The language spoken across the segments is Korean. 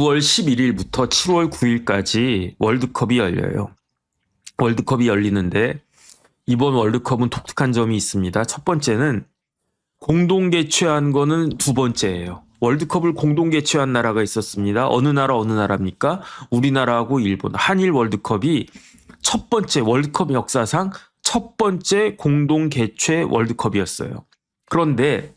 6월 11일부터 7월 9일까지 월드컵이 열려요. 월드컵이 열리는데 이번 월드컵은 독특한 점이 있습니다. 첫 번째는 공동 개최한 거는 두 번째예요. 월드컵을 공동 개최한 나라가 있었습니다. 어느 나라입니까? 우리나라하고 일본. 한일 월드컵이 첫 번째 월드컵 역사상 첫 번째 공동 개최 월드컵이었어요. 그런데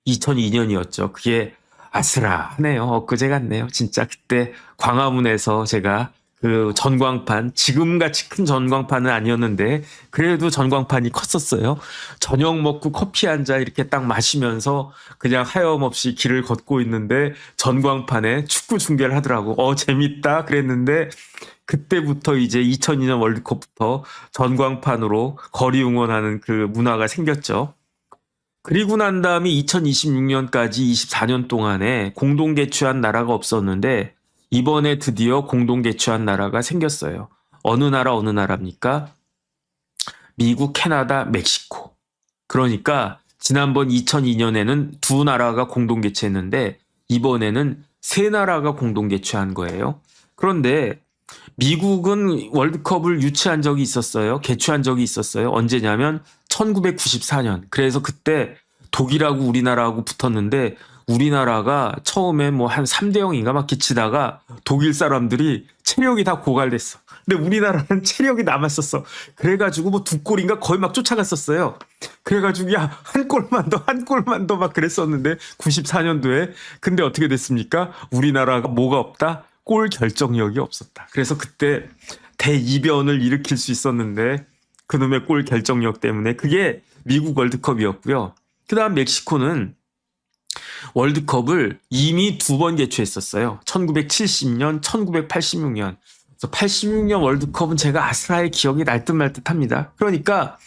2002년이었죠. 그게 아슬아하네요. 엊그제 같네요. 진짜 그때 광화문에서 제가 그 전광판, 지금같이 큰 전광판은 아니었는데 그래도 전광판이 컸었어요. 저녁 먹고 커피 한 잔 이렇게 딱 마시면서 그냥 하염없이 길을 걷고 있는데 전광판에 축구 중계를 하더라고. 재밌다 그랬는데 그때부터 이제 2002년 월드컵부터 전광판으로 거리 응원하는 그 문화가 생겼죠. 그리고 난 다음에 2026년까지 24년 동안에 공동 개최한 나라가 없었는데 이번에 드디어 공동 개최한 나라가 생겼어요. 어느 나라입니까? 미국, 캐나다, 멕시코. 그러니까 지난번 2002년에는 두 나라가 공동 개최했는데 이번에는 세 나라가 공동 개최한 거예요. 그런데 미국은 월드컵을 유치한 적이 있었어요. 개최한 적이 있었어요. 언제냐면 1994년. 그래서 그때 독일하고 우리나라하고 붙었는데 우리나라가 처음에 뭐 한 3대 0인가 막 기치다가 독일 사람들이 체력이 다 고갈됐어. 근데 우리나라는 체력이 남았었어. 그래가지고 뭐 두 골인가 거의 막 쫓아갔었어요. 그래가지고 야, 한 골만 더 막 그랬었는데 94년도에. 근데 어떻게 됐습니까? 우리나라가 뭐가 없다? 골 결정력이 없었다. 그래서 그때 대이변을 일으킬 수 있었는데 그놈의 골 결정력 때문에 그게 미국 월드컵이었고요. 그다음 멕시코는 월드컵을 이미 두 번 개최했었어요. 1970년, 1986년. 그래서 86년 월드컵은 제가 아스라의 기억이 날 듯 말 듯합니다. 그러니까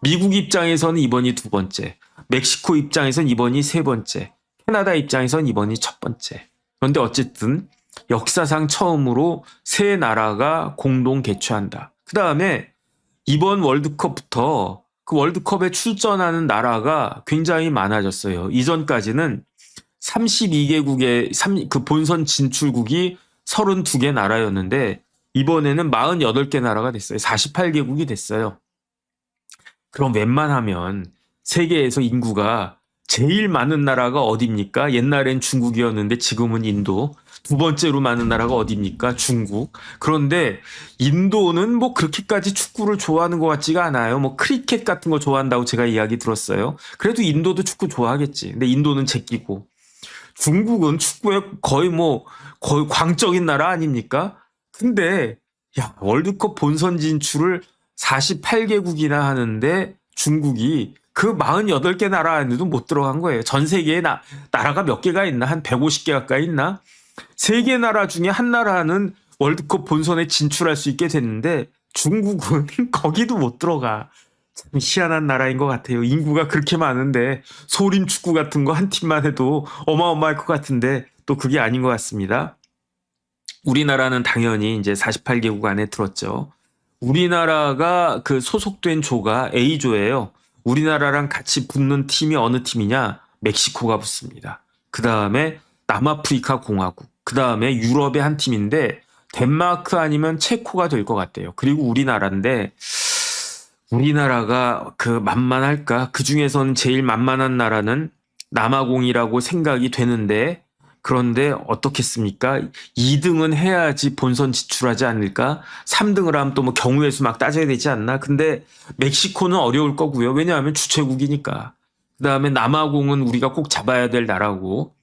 미국 입장에서는 이번이 두 번째, 멕시코 입장에서는 이번이 세 번째, 캐나다 입장에서는 이번이 첫 번째. 그런데 어쨌든 역사상 처음으로 세 나라가 공동 개최한다. 그 다음에 이번 월드컵부터 그 월드컵에 출전하는 나라가 굉장히 많아졌어요. 이전까지는 32개국의 그 본선 진출국이 32개 나라였는데 이번에는 48개 나라가 됐어요. 48개국이 됐어요. 그럼 웬만하면 세계에서 인구가 제일 많은 나라가 어디입니까? 옛날엔 중국이었는데 지금은 인도. 두 번째로 많은 나라가 어디입니까? 중국. 그런데 인도는 뭐 그렇게까지 축구를 좋아하는 것 같지가 않아요. 뭐 크리켓 같은 거 좋아한다고 제가 이야기 들었어요. 그래도 인도도 축구 좋아하겠지. 근데 인도는 제끼고. 중국은 축구에 거의 광적인 나라 아닙니까? 근데 야, 월드컵 본선 진출을 48개국이나 하는데 중국이 그 48개 나라 안에도 못 들어간 거예요. 전 세계에 나라가 몇 개가 있나? 한 150개 가까이 있나? 세 개 나라 중에 한 나라는 월드컵 본선에 진출할 수 있게 됐는데 중국은 거기도 못 들어가. 참 희한한 나라인 것 같아요. 인구가 그렇게 많은데 소림 축구 같은 거 한 팀만 해도 어마어마할 것 같은데 또 그게 아닌 것 같습니다. 우리나라는 당연히 이제 48개국 안에 들었죠. 우리나라가 그 소속된 조가 A조예요. 우리나라랑 같이 붙는 팀이 어느 팀이냐? 멕시코가 붙습니다. 그 다음에 남아프리카 공화국, 그 다음에 유럽의 한 팀인데 덴마크 아니면 체코가 될 것 같아요. 그리고 우리나라인데 우리나라가 그 만만할까? 그 중에서는 제일 만만한 나라는 남아공이라고 생각이 되는데 그런데 어떻겠습니까? 2등은 해야지 본선 진출하지 않을까? 3등을 하면 또 뭐 경우의 수 막 따져야 되지 않나? 근데 멕시코는 어려울 거고요. 왜냐하면 주최국이니까. 그 다음에 남아공은 우리가 꼭 잡아야 될 나라고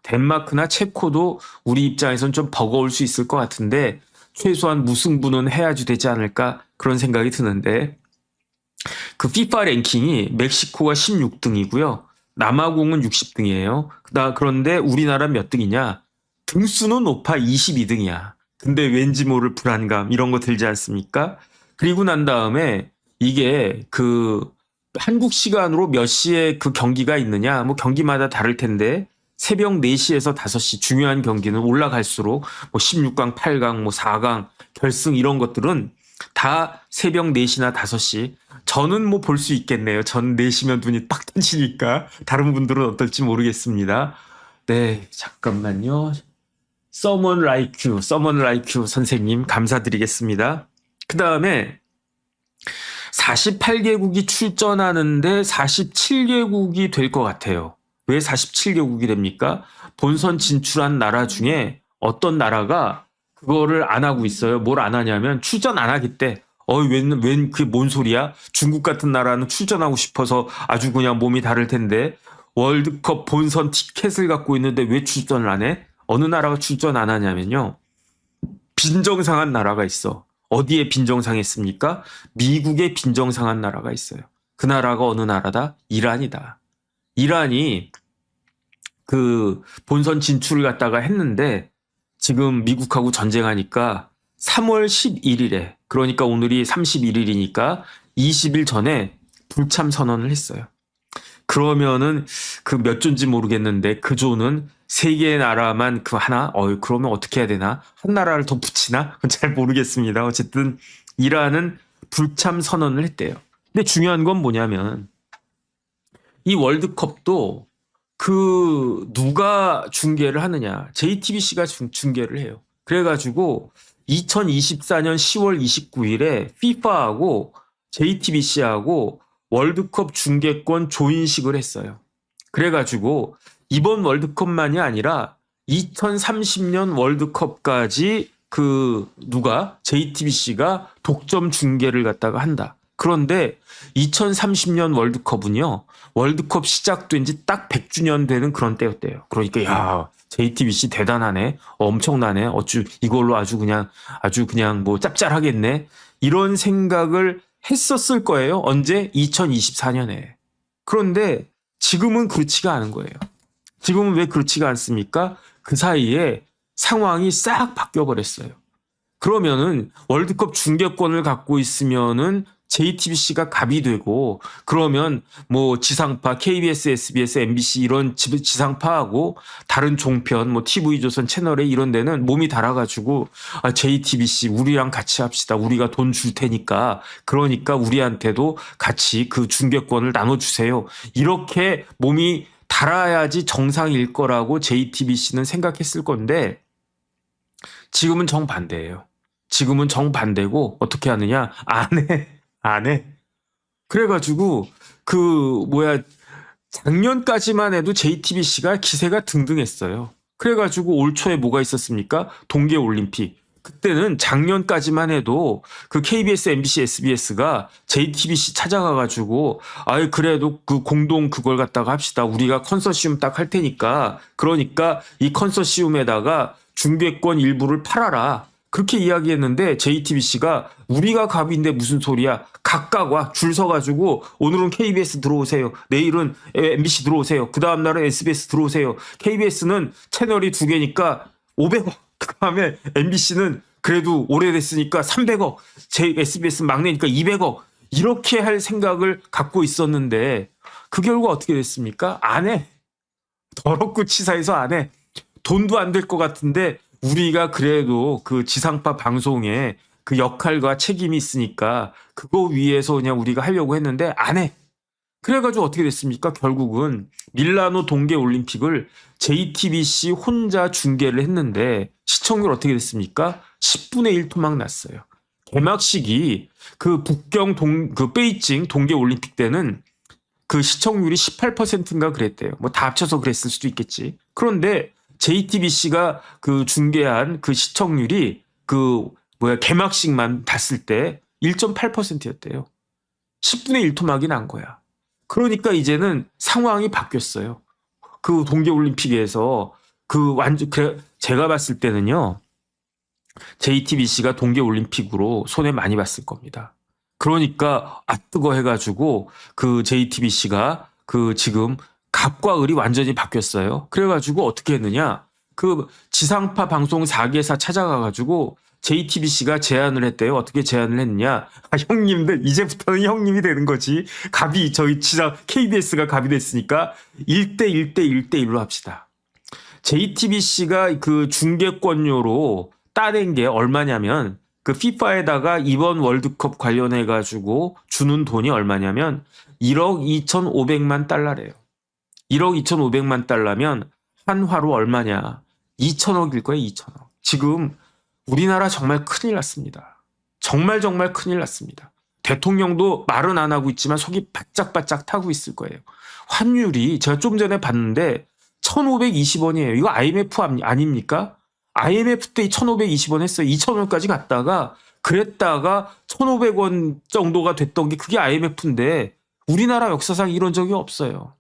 덴마크나 체코도 우리 입장에선 좀 버거울 수 있을 것 같은데 최소한 무승부는 해야지 되지 않을까? 그런 생각이 드는데 그 FIFA 랭킹이 멕시코가 16등이고요. 남아공은 60등이에요. 그런데 우리나라 몇 등이냐? 등수는 높아 22등이야. 근데 왠지 모를 불안감 이런 거 들지 않습니까? 그리고 난 다음에 이게 그 한국 시간으로 몇 시에 그 경기가 있느냐? 뭐 경기마다 다를 텐데 새벽 4시에서 5시 중요한 경기는 올라갈수록 뭐 16강, 8강, 뭐 4강, 결승 이런 것들은 다 새벽 4시나 5시. 저는 뭐 볼 수 있겠네요. 전 4시면 눈이 빡 떠지니까. 다른 분들은 어떨지 모르겠습니다. 네, 잠깐만요. Someone like you 선생님 감사드리겠습니다. 그 다음에 48개국이 출전하는데 47개국이 될 것 같아요. 왜 47개국이 됩니까? 본선 진출한 나라 중에 어떤 나라가 그거를 안 하고 있어요. 뭘 안 하냐면 출전 안 하겠대. 웬 그게 뭔 소리야? 중국 같은 나라는 출전하고 싶어서 아주 그냥 몸이 다를 텐데 월드컵 본선 티켓을 갖고 있는데 왜 출전을 안 해? 어느 나라가 출전 안 하냐면요. 빈정상한 나라가 있어. 어디에 빈정상했습니까? 미국에 빈정상한 나라가 있어요. 그 나라가 어느 나라다? 이란이다. 이란이 그 본선 진출을 갖다가 했는데 지금 미국하고 전쟁하니까 3월 11일에 그러니까 오늘이 31일이니까 20일 전에 불참 선언을 했어요. 그러면은 그 몇 조인지 모르겠는데 그 조는 세 개의 나라만 그 하나? 그러면 어떻게 해야 되나? 한 나라를 더 붙이나? 잘 모르겠습니다. 어쨌든 이란은 불참 선언을 했대요. 근데 중요한 건 뭐냐면 이 월드컵도 그 누가 중계를 하느냐? JTBC가 중계를 해요. 그래가지고 2024년 10월 29일에 FIFA하고 JTBC하고 월드컵 중계권 조인식을 했어요. 그래가지고 이번 월드컵만이 아니라 2030년 월드컵까지 그 누가 JTBC가 독점 중계를 갖다가 한다. 그런데 2030년 월드컵은요. 월드컵 시작된 지 딱 100주년 되는 그런 때였대요. 그러니까 야 JTBC 대단하네. 엄청나네. 이걸로 아주 그냥 뭐 짭짤하겠네. 이런 생각을 했었을 거예요. 언제? 2024년에. 그런데 지금은 그렇지가 않은 거예요. 지금은 왜 그렇지가 않습니까? 그 사이에 상황이 싹 바뀌어버렸어요. 그러면은 월드컵 중계권을 갖고 있으면은 JTBC가 갑이 되고 그러면 뭐 지상파 KBS, SBS, MBC 이런 지상파하고 다른 종편 뭐 TV조선 채널에 이런 데는 몸이 달아가지고 JTBC 우리랑 같이 합시다. 우리가 돈 줄 테니까 그러니까 우리한테도 같이 그 중계권을 나눠주세요. 이렇게 몸이 달아야지 정상일 거라고 JTBC는 생각했을 건데 지금은 정반대예요. 지금은 정반대고 어떻게 하느냐? 안 해. 그래가지고 작년까지만 해도 JTBC가 기세가 등등했어요. 그래가지고 올 초에 뭐가 있었습니까? 동계올림픽. 그때는 작년까지만 해도 그 KBS, MBC, SBS가 JTBC 찾아가가지고 그래도 그 공동 그걸 갖다가 합시다. 우리가 컨소시엄 딱 할 테니까 그러니까 이 컨소시엄에다가 중계권 일부를 팔아라. 그렇게 이야기했는데 JTBC가 우리가 갑인데 무슨 소리야. 각각 와 줄 서가지고 오늘은 KBS 들어오세요. 내일은 MBC 들어오세요. 그 다음 날은 SBS 들어오세요. KBS는 채널이 2개니까 500억. 그 다음에 MBC는 그래도 오래됐으니까 300억. SBS 막내니까 200억. 이렇게 할 생각을 갖고 있었는데 그 결과 어떻게 됐습니까? 안 해. 더럽고 치사해서 안 해. 돈도 안 될 것 같은데 우리가 그래도 그 지상파 방송에 그 역할과 책임이 있으니까 그거 위해서 그냥 우리가 하려고 했는데 안 해. 그래가지고 어떻게 됐습니까? 결국은 밀라노 동계올림픽을 JTBC 혼자 중계를 했는데 시청률 어떻게 됐습니까? 10분의 1 토막 났어요. 개막식이 그 베이징 동계올림픽 때는 그 시청률이 18%인가 그랬대요. 뭐 다 합쳐서 그랬을 수도 있겠지. 그런데 JTBC가 그 중계한 그 시청률이 개막식만 봤을 때 1.8%였대요. 10분의 1 토막이 난 거야. 그러니까 이제는 상황이 바뀌었어요. 그 동계올림픽에서 제가 봤을 때는요. JTBC가 동계올림픽으로 손해 많이 봤을 겁니다. 그러니까 뜨거 해가지고 그 JTBC가 지금 갑과 을이 완전히 바뀌었어요. 그래가지고 어떻게 했느냐. 그 지상파 방송 4개사 찾아가가지고 JTBC가 제안을 했대요. 어떻게 제안을 했느냐. 형님들 이제부터는 형님이 되는 거지. 갑이 저희 KBS가 갑이 됐으니까 1대1로 합시다. JTBC가 그 중계권료로 따낸 게 얼마냐면 그 FIFA에다가 이번 월드컵 관련해가지고 주는 돈이 얼마냐면 1억 2,500만 달러래요. 1억 2,500만 달러면 한화로 얼마냐. 2천억일 거예요, 2천억. 지금 우리나라 정말 큰일 났습니다. 정말 정말 큰일 났습니다. 대통령도 말은 안 하고 있지만 속이 바짝바짝 타고 있을 거예요. 환율이 제가 좀 전에 봤는데 1,520원이에요. 이거 IMF 아닙니까? IMF 때 1,520원 했어요. 2,000원까지 갔다가 그랬다가 1,500원 정도가 됐던 게 그게 IMF인데 우리나라 역사상 이런 적이 없어요.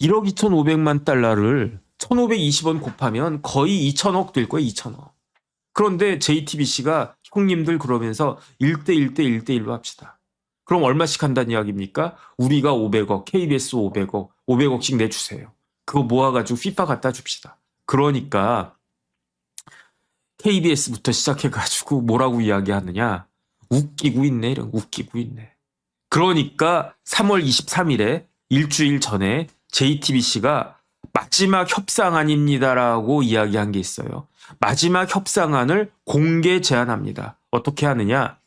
1억 2,500만 달러를 1,520원 곱하면 거의 2천억 될 거예요. 2천억. 그런데 JTBC가 형님들 그러면서 1대1 대 1대1로 합시다. 그럼 얼마씩 한다는 이야기입니까? 우리가 500억, KBS 500억, 500억씩 내주세요. 그거 모아가지고 FIFA 갖다 줍시다. 그러니까 KBS부터 시작해가지고 뭐라고 이야기하느냐. 웃기고 있네. 이런 웃기고 있네. 그러니까 3월 23일에 일주일 전에 JTBC가 마지막 협상안입니다라고 이야기한 게 있어요. 마지막 협상안을 공개 제안합니다. 어떻게 하느냐.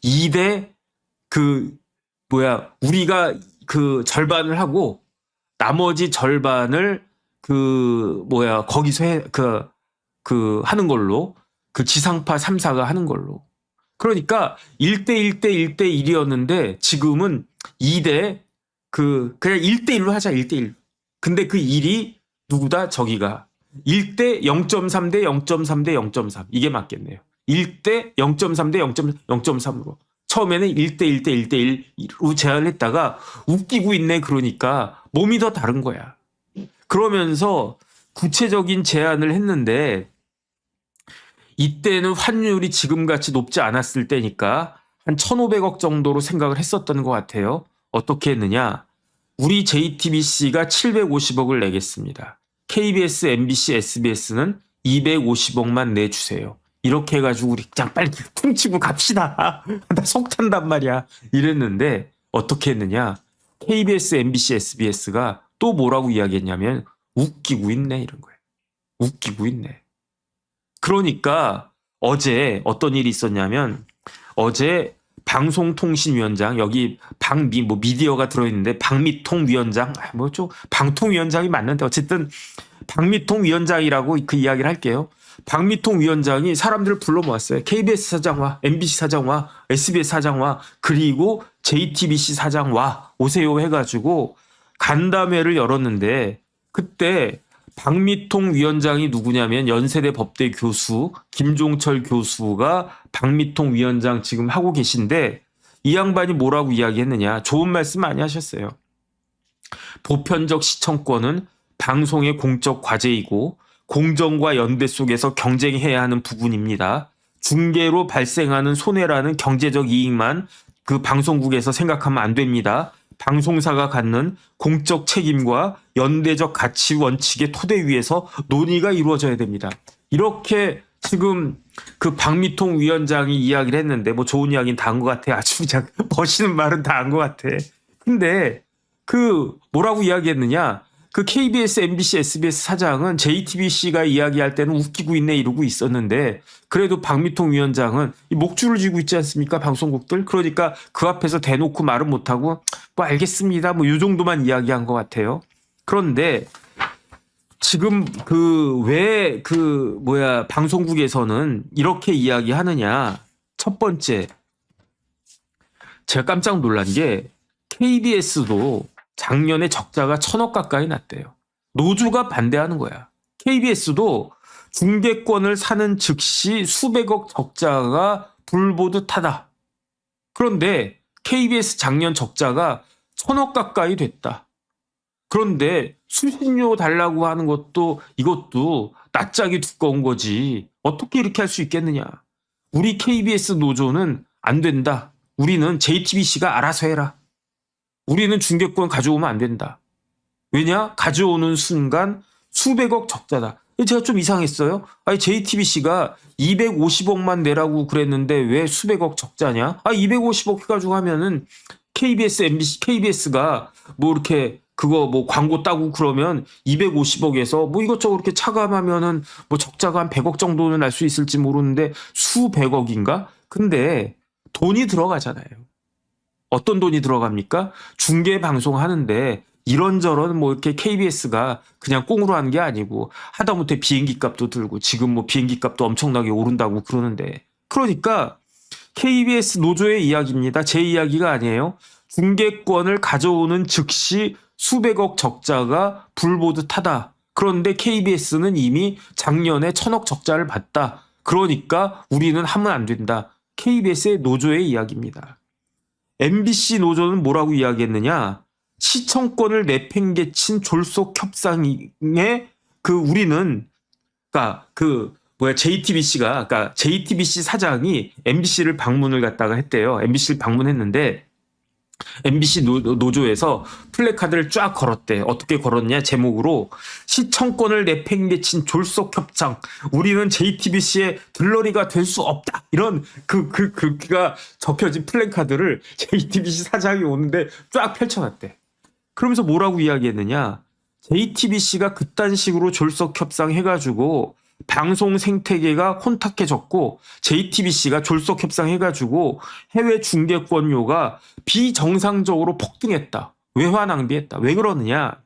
2대 우리가 그 절반을 하고 나머지 절반을 거기서 하는 걸로 그 지상파 3사가 하는 걸로. 그러니까 1대1 대 1대1이었는데 지금은 2대 그냥 1대1로 하자 1대1. 근데 그 1이 누구다? 저기가 1대 0.3 대 0.3 대 0.3 이게 맞겠네요. 1대 0.3 대 0.3으로. 처음에는 1대1 대 1대1로 제안을 했다가 웃기고 있네 그러니까 몸이 더 다른 거야. 그러면서 구체적인 제안을 했는데 이때는 환율이 지금같이 높지 않았을 때니까 한 1,500억 정도로 생각을 했었던 것 같아요. 어떻게 했느냐. 우리 JTBC가 750억을 내겠습니다. KBS, MBC, SBS는 250억만 내주세요. 이렇게 해가지고 우리 그냥 빨리 퉁치고 갑시다. 나 속 탄단 말이야. 이랬는데 어떻게 했느냐. KBS, MBC, SBS가 또 뭐라고 이야기했냐면 웃기고 있네 이런 거예요. 웃기고 있네. 그러니까 어제 어떤 일이 있었냐면 어제 방송통신위원장 여기 미디어가 들어있는데 방미통위원장 방통위원장이 맞는데 어쨌든 방미통위원장이라고 그 이야기를 할게요. 방미통위원장이 사람들을 불러 모았어요. KBS 사장 와, MBC 사장 와, SBS 사장 와, 그리고 JTBC 사장 와 오세요 해가지고 간담회를 열었는데 그때 박미통 위원장이 누구냐면 연세대 법대 교수 김종철 교수가 박미통 위원장 지금 하고 계신데 이 양반이 뭐라고 이야기했느냐. 좋은 말씀 많이 하셨어요. 보편적 시청권은 방송의 공적 과제이고 공정과 연대 속에서 경쟁해야 하는 부분입니다. 중계로 발생하는 손해라는 경제적 이익만 그 방송국에서 생각하면 안 됩니다. 방송사가 갖는 공적 책임과 연대적 가치 원칙의 토대 위에서 논의가 이루어져야 됩니다. 이렇게 지금 그 박미통 위원장이 이야기를 했는데 뭐 좋은 이야기는 다 한 것 같아. 아주 그냥 멋있는 말은 다 한 것 같아. 근데 그 뭐라고 이야기했느냐. 그 KBS, MBC, SBS 사장은 JTBC가 이야기할 때는 웃기고 있네 이러고 있었는데 그래도 박미통 위원장은 이 목줄을 쥐고 있지 않습니까? 방송국들. 그러니까 그 앞에서 대놓고 말은 못하고 뭐 알겠습니다. 뭐 이 정도만 이야기한 것 같아요. 그런데 지금 방송국에서는 이렇게 이야기하느냐. 첫 번째 제가 깜짝 놀란 게 KBS도 작년에 적자가 1,000억 가까이 났대요. 노조가 반대하는 거야. KBS도 중계권을 사는 즉시 수백억 적자가 불보듯하다. 그런데 KBS 작년 적자가 1,000억 가까이 됐다. 그런데 수신료 달라고 하는 이것도 낯짝이 두꺼운 거지. 어떻게 이렇게 할 수 있겠느냐. 우리 KBS 노조는 안 된다. 우리는 JTBC가 알아서 해라. 우리는 중계권 가져오면 안 된다. 왜냐? 가져오는 순간 수백억 적자다. 제가 좀 이상했어요. 아니 JTBC가 250억만 내라고 그랬는데 왜 수백억 적자냐? 250억 해가지고 하면은 KBS, MBC, KBS가 뭐 이렇게 그거 뭐 광고 따고 그러면 250억에서 뭐 이것저것 이렇게 차감하면은 뭐 적자가 한 100억 정도는 날 수 있을지 모르는데 수백억인가? 근데 돈이 들어가잖아요. 어떤 돈이 들어갑니까? 중계 방송 하는데 이런저런 뭐 이렇게 KBS가 그냥 꽁으로 하는 게 아니고 하다못해 비행기 값도 들고 지금 뭐 비행기 값도 엄청나게 오른다고 그러는데 그러니까 KBS 노조의 이야기입니다. 제 이야기가 아니에요. 중계권을 가져오는 즉시 수백억 적자가 불보듯 하다. 그런데 KBS는 이미 작년에 1,000억 적자를 봤다. 그러니까 우리는 하면 안 된다. KBS의 노조의 이야기입니다. MBC 노조는 뭐라고 이야기했느냐? 시청권을 내팽개친 졸속 협상에 우리는 그러니까 JTBC가 그러니까 JTBC 사장이 MBC를 방문을 갖다가 했대요. MBC를 방문했는데 MBC 노조에서 플래카드를 쫙 걸었대. 어떻게 걸었냐? 제목으로 시청권을 내팽개친 졸속 협상. 우리는 JTBC의 들러리가 될 수 없다. 이런 그가 적혀진 플래카드를 JTBC 사장이 오는데 쫙 펼쳐놨대. 그러면서 뭐라고 이야기했느냐? JTBC가 그딴 식으로 졸속 협상 해가지고 방송 생태계가 혼탁해졌고 JTBC가 졸속 협상 해가지고 해외 중계권료가 비정상적으로 폭등했다. 외화 낭비했다. 왜 그러느냐?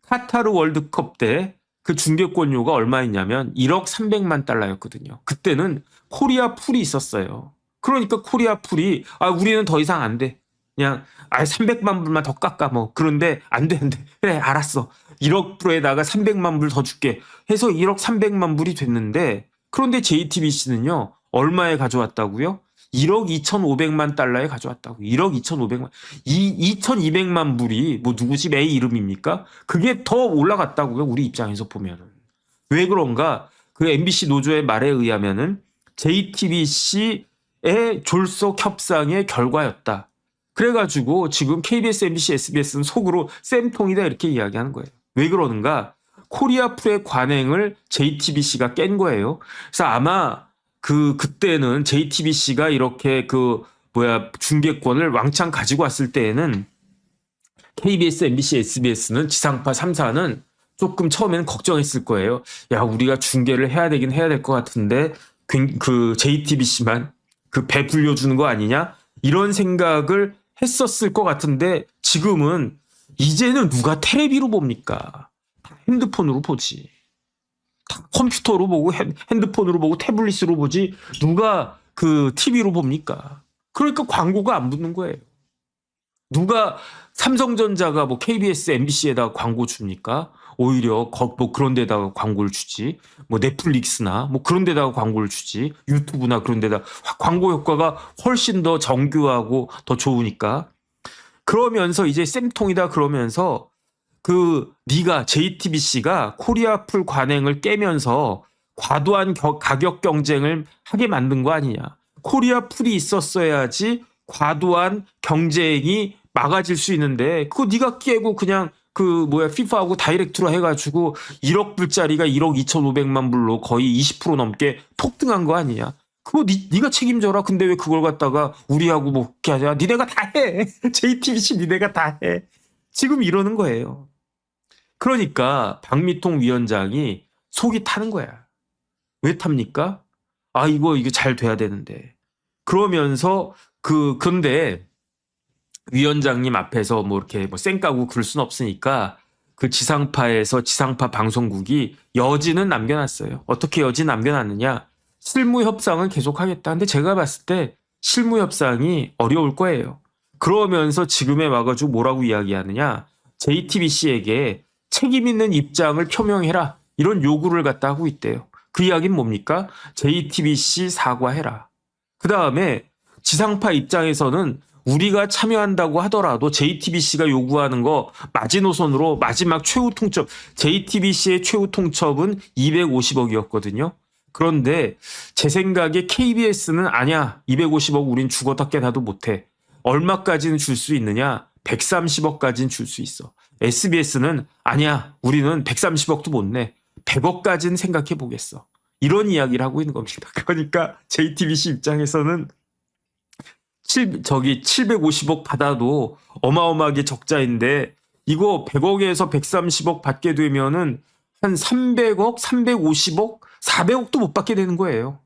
카타르 월드컵 때 그 중계권료가 얼마였냐면 1억 300만 달러였거든요. 그때는 코리아 풀이 있었어요. 그러니까 코리아 풀이 우리는 더 이상 안 돼. 그냥 300만 불만 더 깎아 뭐. 그런데 안 돼. 그래 알았어. 1억 불에다가 300만 불 더 줄게 해서 1억 300만 불이 됐는데 그런데 JTBC는요. 얼마에 가져왔다고요? 1억 2,500만 달러에 가져왔다고. 1억 2,500만. 2,200만 불이 뭐 누구지? 메이 이름입니까? 그게 더 올라갔다고요. 우리 입장에서 보면은. 왜 그런가? 그 MBC 노조의 말에 의하면은 JTBC의 졸속 협상의 결과였다. 그래가지고 지금 KBS, MBC, SBS는 속으로 쌤통이다 이렇게 이야기하는 거예요. 왜 그러는가? 코리아 풀의 관행을 JTBC가 깬 거예요. 그래서 아마 그때는 JTBC가 이렇게 중계권을 왕창 가지고 왔을 때에는 KBS, MBC, SBS는 지상파 3사는 조금 처음에는 걱정했을 거예요. 야, 우리가 중계를 해야 되긴 해야 될 것 같은데 그 JTBC만 배 불려주는 거 아니냐? 이런 생각을 했었을 것 같은데 지금은 이제는 누가 테레비로 봅니까? 핸드폰으로 보지. 컴퓨터로 보고 핸드폰으로 보고 태블릿으로 보지 누가 TV로 봅니까? 그러니까 광고가 안 붙는 거예요. 누가 삼성전자가 KBS, MBC에다가 광고 줍니까? 오히려 그런 데다가 광고를 주지. 넷플릭스나 그런 데다가 광고를 주지. 유튜브나 그런 데다가 광고 효과가 훨씬 더 정교하고 더 좋으니까. 그러면서 이제 쌤통이다 그러면서 네가 JTBC가 코리아 풀 관행을 깨면서 과도한 가격 경쟁을 하게 만든 거 아니냐. 코리아 풀이 있었어야지 과도한 경쟁이 막아질 수 있는데 그거 네가 깨고 그냥 FIFA하고 다이렉트로 해가지고 1억 불짜리가 1억 2,500만 불로 거의 20% 넘게 폭등한 거 아니냐. 그거 네가 책임져라. 근데 왜 그걸 갖다가 우리하고 이렇게 하냐. 니네가 다 해. JTBC 니네가 다 해. 지금 이러는 거예요. 그러니까 박미통 위원장이 속이 타는 거야. 왜 탑니까? 이거 잘 돼야 되는데. 그러면서 근데 위원장님 앞에서 이렇게 쌩까고 그럴 순 없으니까 지상파에서 지상파 방송국이 여지는 남겨놨어요. 어떻게 여지 남겨놨느냐? 실무 협상은 계속하겠다. 근데 제가 봤을 때 실무 협상이 어려울 거예요. 그러면서 지금에 와가지고 뭐라고 이야기하느냐? JTBC에게 책임 있는 입장을 표명해라. 이런 요구를 갖다 하고 있대요. 그 이야기는 뭡니까? JTBC 사과해라. 그 다음에 지상파 입장에서는 우리가 참여한다고 하더라도 JTBC가 요구하는 거 마지노선으로 마지막 최후 통첩, JTBC의 최후 통첩은 250억이었거든요. 그런데 제 생각에 KBS는 아니야. 250억 우린 죽었다 깨나도 못해. 얼마까지는 줄 수 있느냐? 130억까지는 줄 수 있어. SBS는 아니야. 우리는 130억도 못 내. 100억까지는 생각해 보겠어. 이런 이야기를 하고 있는 겁니다. 그러니까 JTBC 입장에서는 750억 받아도 어마어마하게 적자인데 이거 100억에서 130억 받게 되면은 한 300억, 350억, 400억도 못 받게 되는 거예요.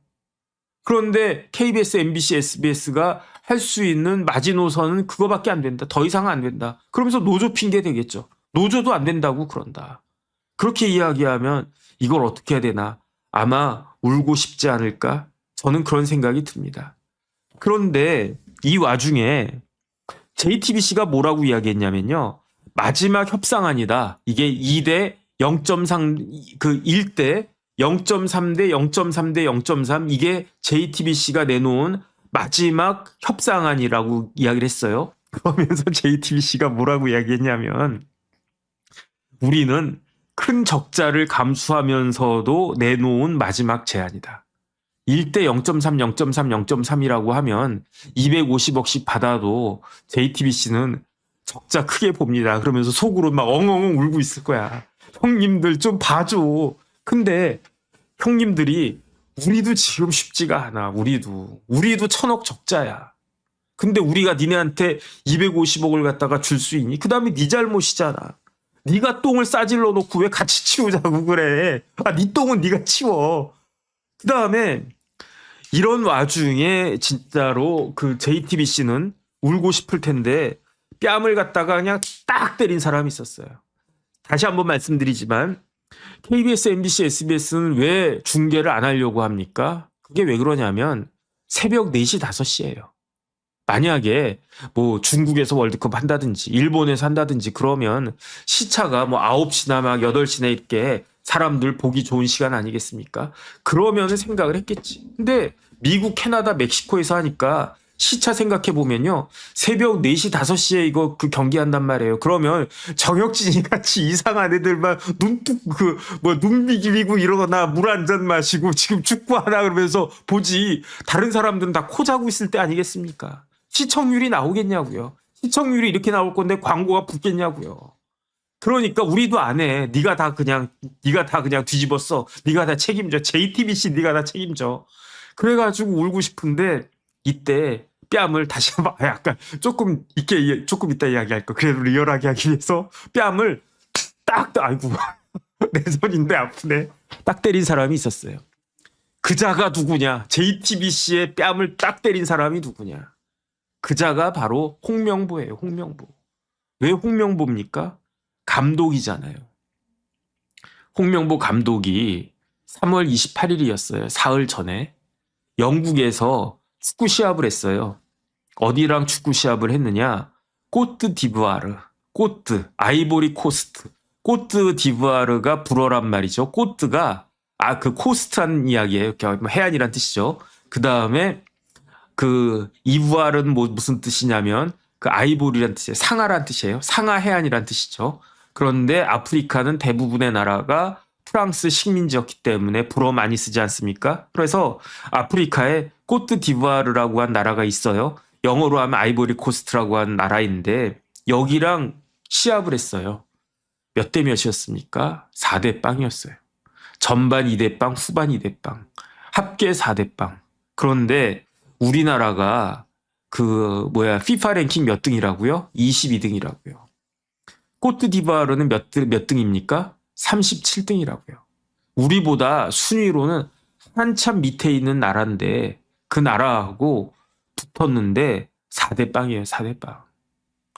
그런데 KBS, MBC, SBS가 할 수 있는 마지노선은 그거밖에 안 된다. 더 이상은 안 된다. 그러면서 노조 핑계 되겠죠. 노조도 안 된다고 그런다. 그렇게 이야기하면 이걸 어떻게 해야 되나? 아마 울고 싶지 않을까? 저는 그런 생각이 듭니다. 그런데 이 와중에 JTBC가 뭐라고 이야기했냐면요. 마지막 협상안이다. 이게 2대 0.3, 그 1대 0.3대 0.3대 0.3 이게 JTBC가 내놓은 마지막 협상안이라고 이야기를 했어요. 그러면서 JTBC가 뭐라고 이야기했냐면 우리는 큰 적자를 감수하면서도 내놓은 마지막 제안이다. 1대 0.3, 0.3, 0.3이라고 하면 250억씩 받아도 JTBC는 적자 크게 봅니다. 그러면서 속으로 막 엉엉엉 울고 있을 거야. 형님들 좀 봐줘. 근데 형님들이 우리도 지금 쉽지가 않아. 우리도 1,000억 적자야. 근데 우리가 니네한테 250억을 갖다가 줄 수 있니? 그 다음에 네 잘못이잖아. 네가 똥을 싸질러 놓고 왜 같이 치우자고 그래. 네 똥은 네가 치워. 그 다음에 이런 와중에 진짜로 그 JTBC는 울고 싶을 텐데 뺨을 갖다가 그냥 딱 때린 사람이 있었어요. 다시 한번 말씀드리지만 KBS, MBC, SBS는 왜 중계를 안 하려고 합니까? 그게 왜 그러냐면 새벽 4시, 5시예요. 만약에 뭐 중국에서 월드컵 한다든지 일본에서 한다든지 그러면 시차가 뭐 9시나 막 8시나 이렇게 사람들 보기 좋은 시간 아니겠습니까? 그러면은 생각을 했겠지. 근데 미국, 캐나다, 멕시코에서 하니까 시차 생각해 보면요. 새벽 4시, 5시에 이거 그 경기한단 말이에요. 그러면 정혁진이 같이 이상한 애들만 눈 비비고 이러거나 물 한 잔 마시고 지금 축구하나 그러면서 보지. 다른 사람들은 다 코 자고 있을 때 아니겠습니까? 시청률이 나오겠냐고요. 시청률이 이렇게 나올 건데 광고가 붙겠냐고요. 그러니까 우리도 안 해. 네가 다 그냥 뒤집었어. 네가 다 책임져. JTBC 네가 다 책임져. 그래가지고 울고 싶은데 이때 뺨을 다시 한번 약간 조금 이따 이야기할 거. 그래도 리얼하게 하기 위해서 뺨을 아이고 내 손인데 아프네. 딱 때린 사람이 있었어요. 그자가 누구냐? JTBC의 뺨을 딱 때린 사람이 누구냐? 그자가 바로 홍명보예요. 홍명보. 왜 홍명보입니까? 감독이잖아요. 홍명보 감독이 3월 28일이었어요. 사흘 전에 영국에서 축구 시합을 했어요. 어디랑 축구 시합을 했느냐? 꼬트 디부아르, 아이보리 코스트. 꼬트 디부아르가 불어란 말이죠. 꼬트가 그 코스트한 이야기예요. 해안이란 뜻이죠. 그 다음에 그 이부아르는 무슨 뜻이냐면 그 아이보리란 뜻이에요. 상하란 뜻이에요. 상하 해안이란 뜻이죠. 그런데 아프리카는 대부분의 나라가 프랑스 식민지였기 때문에 불어 많이 쓰지 않습니까? 그래서 아프리카에 꼬트 디부아르라고 한 나라가 있어요. 영어로 하면 아이보리 코스트라고 한 나라인데 여기랑 시합을 했어요. 몇 대 몇이었습니까? 4대 0이었어요. 전반 2대 0, 후반 2대 0. 합계 4대 0. 그런데 우리나라가 FIFA 랭킹 몇 등이라고요? 22등이라고요. 꼬트 디부아르는 몇 등입니까? 37등이라고요. 우리보다 순위로는 한참 밑에 있는 나라인데 그 나라하고 붙었는데 4대 0이에요. 4대 0.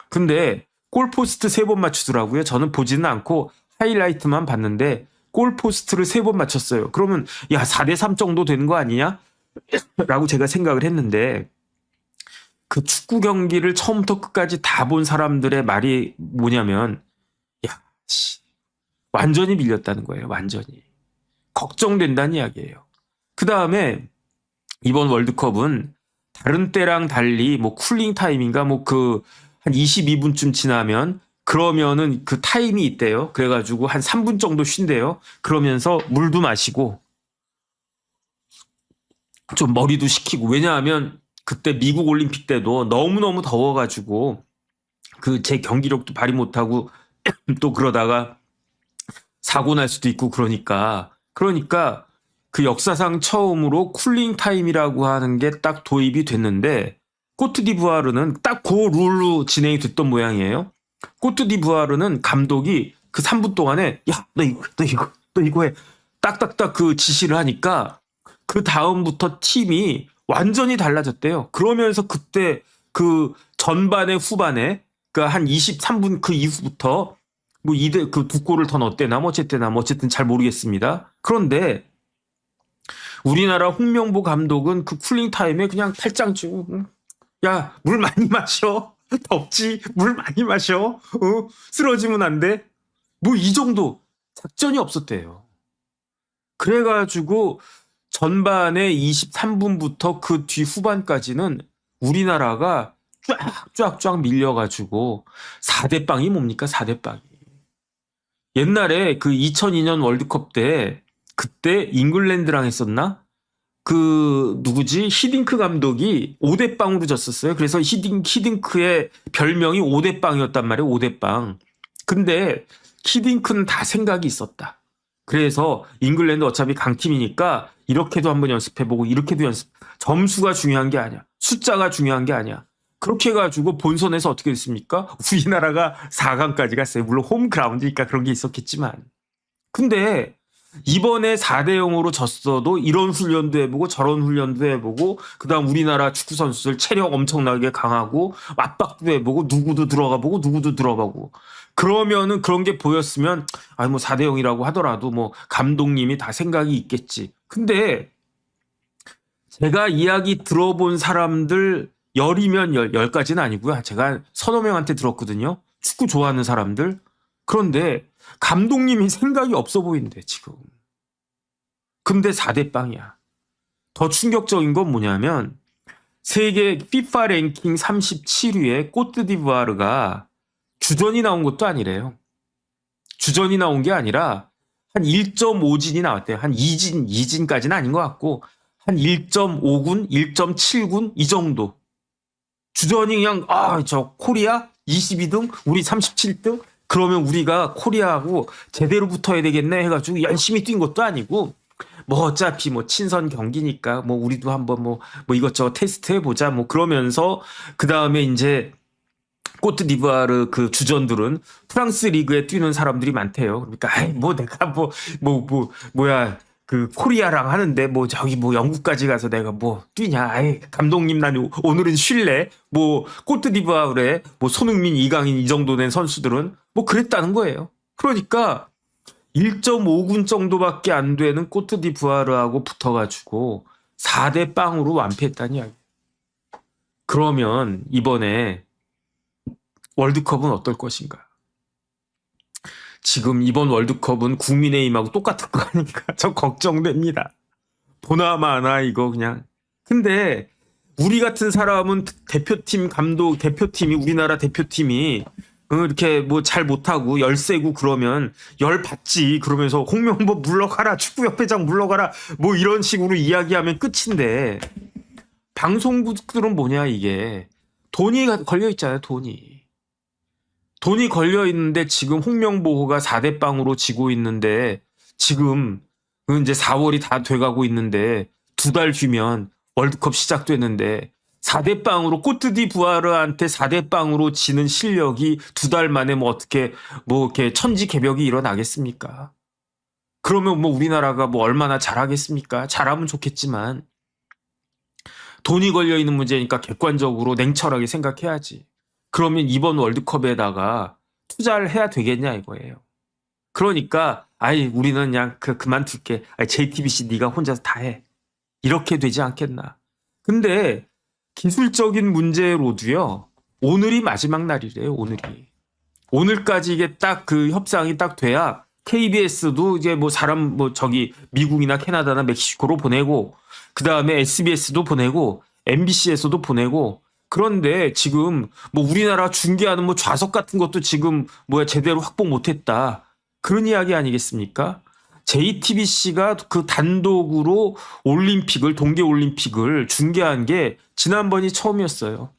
근데 골포스트 3번 맞추더라고요. 저는 보지는 않고 하이라이트만 봤는데 골포스트를 3번 맞췄어요. 그러면 4대 3 정도 되는 거 아니냐? 라고 제가 생각을 했는데 그 축구 경기를 처음부터 끝까지 다 본 사람들의 말이 뭐냐면 완전히 밀렸다는 거예요. 완전히. 걱정된다는 이야기예요. 그 다음에 이번 월드컵은 다른 때랑 달리 쿨링 타임인가 한 22분쯤 지나면 그러면은 그 타임이 있대요. 그래가지고 한 3분 정도 쉰대요. 그러면서 물도 마시고 좀 머리도 식히고. 왜냐하면 그때 미국 올림픽 때도 너무너무 더워가지고 제 경기력도 발휘 못하고 또 그러다가 사고 날 수도 있고 그러니까 그 역사상 처음으로 쿨링 타임이라고 하는 게 딱 도입이 됐는데 꼬트디부아르는 딱 그 룰로 진행이 됐던 모양이에요. 꼬트디부아르는 감독이 그 3분 동안에 너 이거 해. 딱딱딱 그 지시를 하니까 그 다음부터 팀이 완전히 달라졌대요. 그러면서 그때 그 전반에 후반에 한 23분 그 이후부터 뭐 그 두 골을 더 넣었대나 뭐 어쨌든 잘 모르겠습니다. 그런데 우리나라 홍명보 감독은 그 쿨링 타임에 그냥 팔짱 쥐고 야, 물 많이 마셔. 덥지? 물 많이 마셔. 쓰러지면 안 돼. 뭐 이 정도 작전이 없었대요. 그래가지고 전반에 23분부터 그 뒤 후반까지는 우리나라가 쫙쫙쫙 밀려가지고 4대 빵이 뭡니까? 4대 빵이. 옛날에 그 2002년 월드컵 때 그때 잉글랜드랑 했었나? 그 누구지? 히딩크 감독이 5대 빵으로 졌었어요. 그래서 히딩크의 별명이 5대 빵이었단 말이에요. 5대 빵. 근데 히딩크는 다 생각이 있었다. 그래서 잉글랜드 어차피 강팀이니까 이렇게도 한번 연습해보고 이렇게도 점수가 중요한 게 아니야. 숫자가 중요한 게 아니야. 그렇게 해가지고 본선에서 어떻게 됐습니까? 우리나라가 4강까지 갔어요. 물론 홈그라운드니까 그런 게 있었겠지만. 근데 이번에 4대 0으로 졌어도 이런 훈련도 해보고 저런 훈련도 해보고 그다음 우리나라 축구 선수들 체력 엄청나게 강하고 맞박도 해보고 누구도 들어가보고 누구도 들어가보고 그러면은 그런 게 보였으면 아니 뭐 4대 0이라고 하더라도 뭐 감독님이 다 생각이 있겠지. 근데 제가 이야기 들어본 사람들 10이면 10까지는 아니고요. 제가 서너 명한테 들었거든요. 축구 좋아하는 사람들. 그런데 감독님이 생각이 없어 보이는데 지금. 근데 4대 빵이야. 더 충격적인 건 뭐냐면 세계 FIFA 랭킹 37위에 꼬트디부아르가 주전이 나온 것도 아니래요. 주전이 나온 게 아니라 한 1.5진이 나왔대요. 한 2진까지는 아닌 것 같고 한 1.5군, 1.7군 이 정도. 주전이 그냥 저 코리아 22등, 우리 37등 그러면 우리가 코리아하고 제대로 붙어야 되겠네 해가지고 열심히 뛴 것도 아니고 뭐 어차피 뭐 친선 경기니까 뭐 우리도 한번 뭐 이것저것 테스트 해보자 뭐 그러면서 그 다음에 이제 꼬트디부아르 그 주전들은 프랑스 리그에 뛰는 사람들이 많대요. 그러니까 아이 뭐 내가 뭐야 그 코리아랑 하는데 뭐 저기 뭐 영국까지 가서 내가 뭐 뛰냐. 아이 감독님 난 오늘은 쉴래. 뭐 꼬트디부아르에 뭐 손흥민, 이강인 이 정도 된 선수들은 뭐 그랬다는 거예요. 그러니까 1.5군 정도밖에 안 되는 꼬트디부아르하고 붙어가지고 4대 빵으로 완패했다는 이야기. 그러면 이번에 월드컵은 어떨 것인가? 지금 이번 월드컵은 국민의힘하고 똑같을 거 아닌가? 저 걱정됩니다. 보나마나 이거 그냥. 근데 우리 같은 사람은 대표팀이 우리나라 대표팀이 이렇게 뭐 잘 못하고 열세고 그러면 열 받지. 그러면서 홍명보 물러가라, 축구협회장 물러가라, 뭐 이런 식으로 이야기하면 끝인데 방송국들은 뭐냐 이게 돈이 걸려 있잖아요. 돈이 걸려 있는데 지금 홍명보가 4대 빵으로 지고 있는데 지금 이제 4월이 다 돼가고 있는데 2달 뒤면 월드컵 시작되는데 4대 빵으로 꼬트디부아르한테 4대 빵으로 지는 실력이 2달 만에 뭐 어떻게 뭐 이렇게 천지개벽이 일어나겠습니까? 그러면 뭐 우리나라가 뭐 얼마나 잘하겠습니까? 잘하면 좋겠지만 돈이 걸려 있는 문제니까 객관적으로 냉철하게 생각해야지. 그러면 이번 월드컵에다가 투자를 해야 되겠냐 이거예요. 그러니까 우리는 그냥 그만둘게. JTBC 네가 혼자서 다 해. 이렇게 되지 않겠나. 근데 기술적인 문제로도요. 오늘이 마지막 날이래요. 오늘까지 이게 딱 그 협상이 딱 돼야 KBS도 이제 뭐 사람 뭐 저기 미국이나 캐나다나 멕시코로 보내고 그다음에 SBS도 보내고 MBC에서도 보내고 그런데 지금 뭐 우리나라 중계하는 뭐 좌석 같은 것도 지금 제대로 확보 못했다. 그런 이야기 아니겠습니까? JTBC가 그 단독으로 동계올림픽을 중계한 게 지난번이 처음이었어요.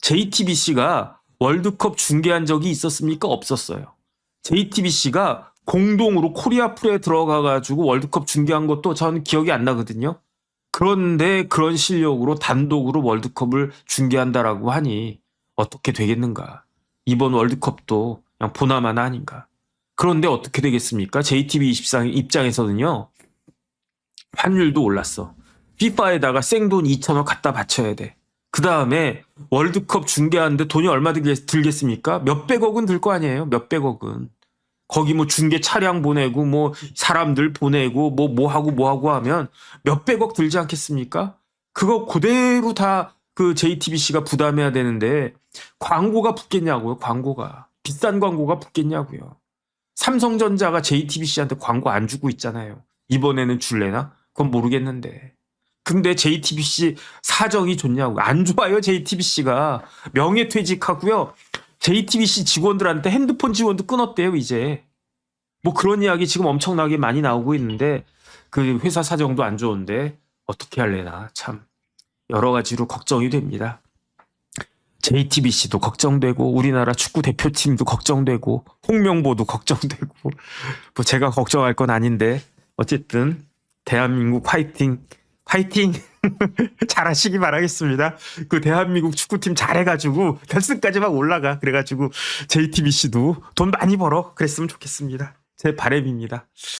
JTBC가 월드컵 중계한 적이 있었습니까? 없었어요. JTBC가 공동으로 코리아풀에 들어가가지고 월드컵 중계한 것도 저는 기억이 안 나거든요. 그런데 그런 실력으로 단독으로 월드컵을 중계한다라고 하니 어떻게 되겠는가. 이번 월드컵도 그냥 보나마나 아닌가. 그런데 어떻게 되겠습니까? JTBC 입장에서는요. 환율도 올랐어. FIFA에다가 생돈 2천억 갖다 바쳐야 돼. 그 다음에 월드컵 중계하는데 돈이 얼마 들겠습니까? 몇백억은 들 거 아니에요. 몇백억은. 거기 뭐 중개 차량 보내고 뭐 사람들 보내고 뭐 하고 하면 몇백억 들지 않겠습니까? 그거 그대로 다 그 JTBC가 부담해야 되는데 광고가 붙겠냐고요. 광고가. 비싼 광고가 붙겠냐고요. 삼성전자가 JTBC한테 광고 안 주고 있잖아요. 이번에는 줄래나? 그건 모르겠는데. 근데 JTBC 사정이 좋냐고. 안 좋아요, JTBC가. 명예퇴직하고요. JTBC 직원들한테 핸드폰 지원도 끊었대요, 이제. 뭐 그런 이야기 지금 엄청나게 많이 나오고 있는데 그 회사 사정도 안 좋은데 어떻게 할래나 참 여러 가지로 걱정이 됩니다. JTBC도 걱정되고 우리나라 축구 대표팀도 걱정되고 홍명보도 걱정되고 뭐 제가 걱정할 건 아닌데 어쨌든 대한민국 화이팅 화이팅 잘하시기 바라겠습니다. 그 대한민국 축구팀 잘해가지고 결승까지 막 올라가 그래가지고 JTBC도 돈 많이 벌어 그랬으면 좋겠습니다. 제 바람입니다.